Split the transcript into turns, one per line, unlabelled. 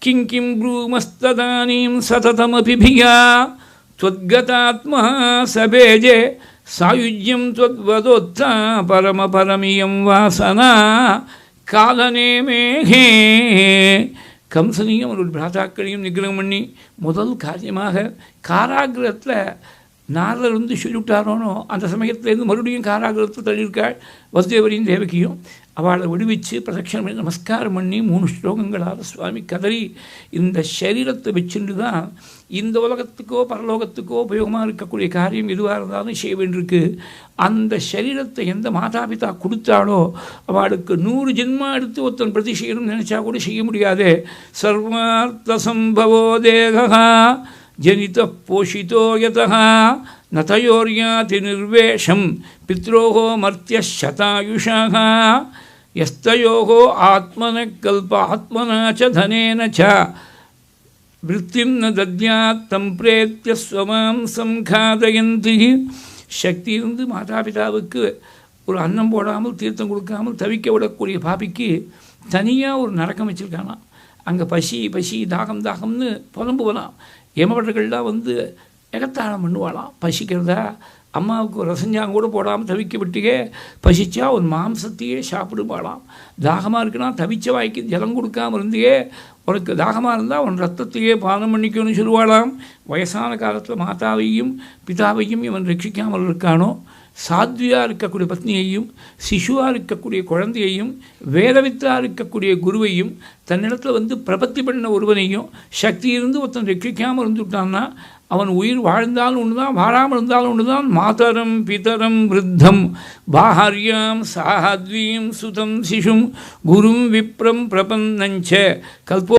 किं किं ब्रूमस्तदानीं सततमपि भिया त्वद्गतात्मा सबेजे सायुज्यं त्वद्वदोत्था परमपरमियं वासना காலநேமேகே. கம்சனையும் ஒரு பிராதாக்களையும் நிகிரகம் பண்ணி முதல் காரியமாக காராகிரகத்தில் நாரதர் வந்து சொல்லிவிட்டாரோனோ அந்த சமயத்துலேருந்து மறுபடியும் காராகிரகத்தில் தள்ளியிருக்காள் வசுதேவரையும் தேவகியும். அவளை விடுவிச்சு பிரதட்சணம் பண்ணி நமஸ்காரம் பண்ணி 3 ஸ்லோகங்களால் சுவாமி கதறி இந்த சரீரத்தை வச்சுட்டு தான் இந்த உலகத்துக்கோ பரலோகத்துக்கோ உபயோகமாக இருக்கக்கூடிய காரியம் எதுவாக இருந்தாலும் செய்ய வேண்டியிருக்கு. அந்த சரீரத்தை எந்த மாதாபிதா கொடுத்தாலோ அவளுக்கு 100 ஜென்மா எடுத்து ஒருத்தன் பிரதி செய்யணும்னு நினச்சா கூட செய்ய முடியாது. சர்வார்த்த சம்பவோ தேகா ஜனித போஷிதோ யதஹ நதயோர்யாதி நிர்வேஷம் பித்ரோஹோ மர்த்திய சதாயுஷாக யஸ்தயோஹோ ஆத்மன கல்ப ஆத்மனா ச தனேன ச விருத்திம் ந தத்யாத் தம் பிரேத்ய ஸ்வமாம் சம்காதயந்தி. சக்தி இருந்து மாதாபிதாவுக்கு ஒரு அன்னம் போடாமல் தீர்த்தம் கொடுக்காமல் தவிக்க விடக்கூடிய பாபிக்கு தனியாக ஒரு நரக்கம் வச்சுருக்கானா. அங்கே பசி பசி தாகம் தாகம்னு புலம்புவலாம். யமபட்டர்கள்லாம் வந்து எகத்தாளம் பண்ணுவாளாம். பசிக்கிறதா அம்மாவுக்கு ஒரு ரசஞ்சாங்க கூட போடாமல் தவிக்க விட்டுக்கே பசிச்சா ஒரு மாம்சத்தையே சாப்பிடுவாளாம். தாகமாக இருக்குன்னா தவிச்ச வாய்க்கு ஜலம் கொடுக்காமல் இருந்தே உனக்கு தாகமாக இருந்தால் உன் ரத்தத்தையே பானம் பண்ணிக்கணும்னு சொல்லுவாளாம். வயசான காலத்தில் மாதாவையும் பிதாவையும் இவன் ரட்சிக்காமல் இருக்கானோ சாத்வியாக இருக்கக்கூடிய பத்னியையும் சிசுவாக இருக்கக்கூடிய குழந்தையையும் வேதவித்தாக இருக்கக்கூடிய குருவையும் தன்னிடத்தில் வந்து பிரபத்தி பண்ண ஒருவனையும் சக்தி இருந்து ஒருத்தன் ரட்சிக்காமல் இருந்துவிட்டான்னா அவன் உயிர் வாழ்ந்தாலும் ஒன்று தான் வாழாமல் இருந்தாலும் ஒன்று தான். மாதரம் பிதரம் விருத்தம் பாஹாரியாம் சாத்வீம் சுதம் சிசும் குரும் விப்ரம் பிரபன்னஞ்ச கல்போ